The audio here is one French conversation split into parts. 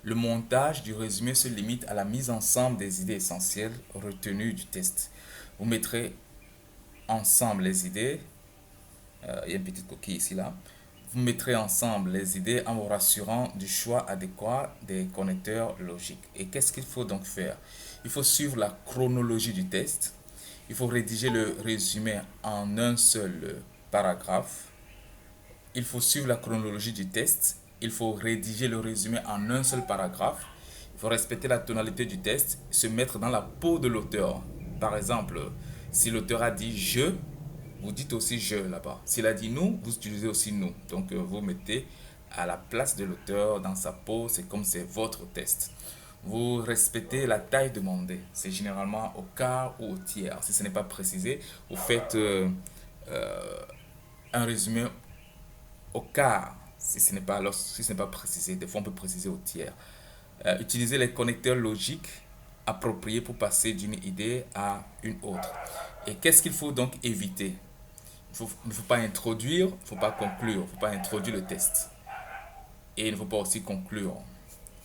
Le montage du résumé se limite à la mise ensemble des idées essentielles retenues du test. Vous mettrez ensemble les idées. Il y a une petite coquille ici là. Vous mettrez ensemble les idées en vous rassurant du choix adéquat des connecteurs logiques. Et qu'est-ce qu'il faut donc faire? Il faut suivre la chronologie du test. Il faut rédiger le résumé en un seul paragraphe. Il faut suivre la chronologie du test. Il faut rédiger le résumé en un seul paragraphe. Il faut respecter la tonalité du test, se mettre dans la peau de l'auteur. Par exemple, si l'auteur a dit je, vous dites aussi je là-bas. S'il a dit nous, vous utilisez aussi nous. Donc vous mettez à la place de l'auteur dans sa peau, c'est comme c'est votre test. Vous respectez la taille demandée. C'est généralement au quart ou au tiers. Si ce n'est pas précisé, vous faites un résumé au quart. Si ce n'est pas précisé, des fois on peut préciser au tiers. Utilisez les connecteurs logiques appropriés pour passer d'une idée à une autre. Et qu'est-ce qu'il faut donc éviter? Il ne faut pas introduire, il ne faut pas conclure, il ne faut pas introduire le test. Et il ne faut pas aussi conclure.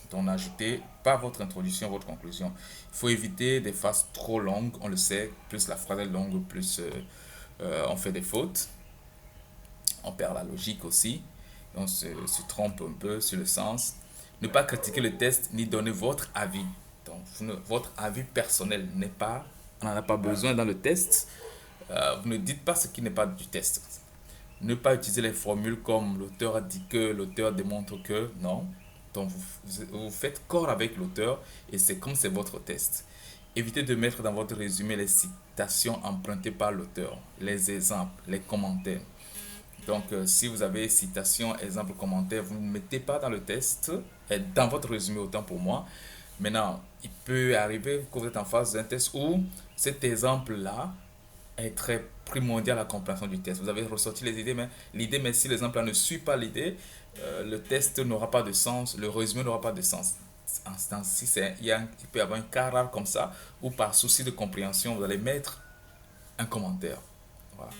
Donc n'ajoutez pas votre introduction, votre conclusion. Il faut éviter des phrases trop longues, on le sait, plus la phrase est longue, plus on fait des fautes. On perd la logique aussi. On se trompe un peu sur le sens. Ne pas critiquer le test ni donner votre avis. Donc votre avis personnel n'est pas, on n'en a pas besoin dans le test. Vous ne dites pas ce qui n'est pas du test. Ne pas utiliser les formules comme l'auteur a dit que, l'auteur démontre que, non. Donc vous faites corps avec l'auteur et c'est comme c'est votre test. Évitez de mettre dans votre résumé les citations empruntées par l'auteur, les exemples, les commentaires. Donc si vous avez citation, exemple, commentaire, vous ne mettez pas dans le test, dans votre résumé autant pour moi. Maintenant, il peut arriver que vous êtes en phase d'un test où cet exemple-là est très primordial à la compréhension du test. Vous avez ressorti les idées, mais si l'exemple ne suit pas l'idée, le test n'aura pas de sens, le résumé n'aura pas de sens. En ce temps-ci, il peut y avoir un cas rare comme ça, où par souci de compréhension, vous allez mettre un commentaire. Voilà.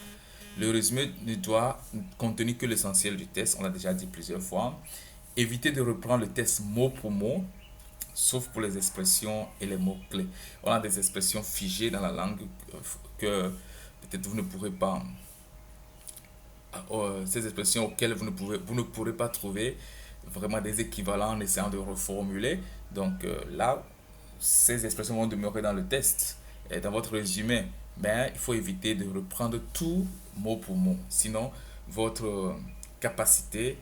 Le résumé ne doit contenir que l'essentiel du test, on l'a déjà dit plusieurs fois. Évitez de reprendre le test mot pour mot, sauf pour les expressions et les mots-clés. On a des expressions figées dans la langue que peut-être vous ne pourrez pas, ces expressions auxquelles vous ne pourrez pas trouver vraiment des équivalents en essayant de reformuler. Donc là, ces expressions vont demeurer dans le test et dans votre résumé. Mais il faut éviter de reprendre tout mot pour mot. Sinon, votre capacité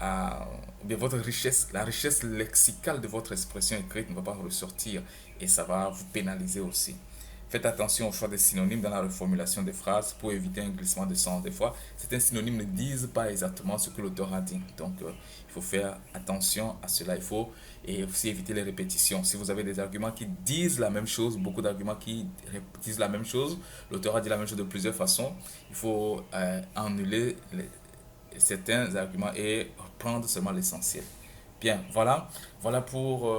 ou bien votre richesse, la richesse lexicale de votre expression écrite ne va pas ressortir et ça va vous pénaliser aussi. Faites attention au choix des synonymes dans la reformulation des phrases pour éviter un glissement de sens. Des fois, certains synonymes ne disent pas exactement ce que l'auteur a dit. Donc, il faut faire attention à cela. Il faut et aussi éviter les répétitions. Si vous avez des arguments qui disent la même chose, beaucoup d'arguments qui disent la même chose, l'auteur a dit la même chose de plusieurs façons, il faut annuler certains arguments et prendre seulement l'essentiel. Bien, voilà pour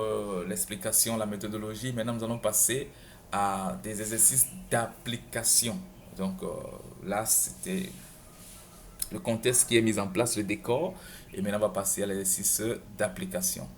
l'explication, la méthodologie. Maintenant, nous allons passer à des exercices d'application. Donc là, c'était le contexte qui est mis en place, le décor. Et maintenant, on va passer à l'exercice d'application.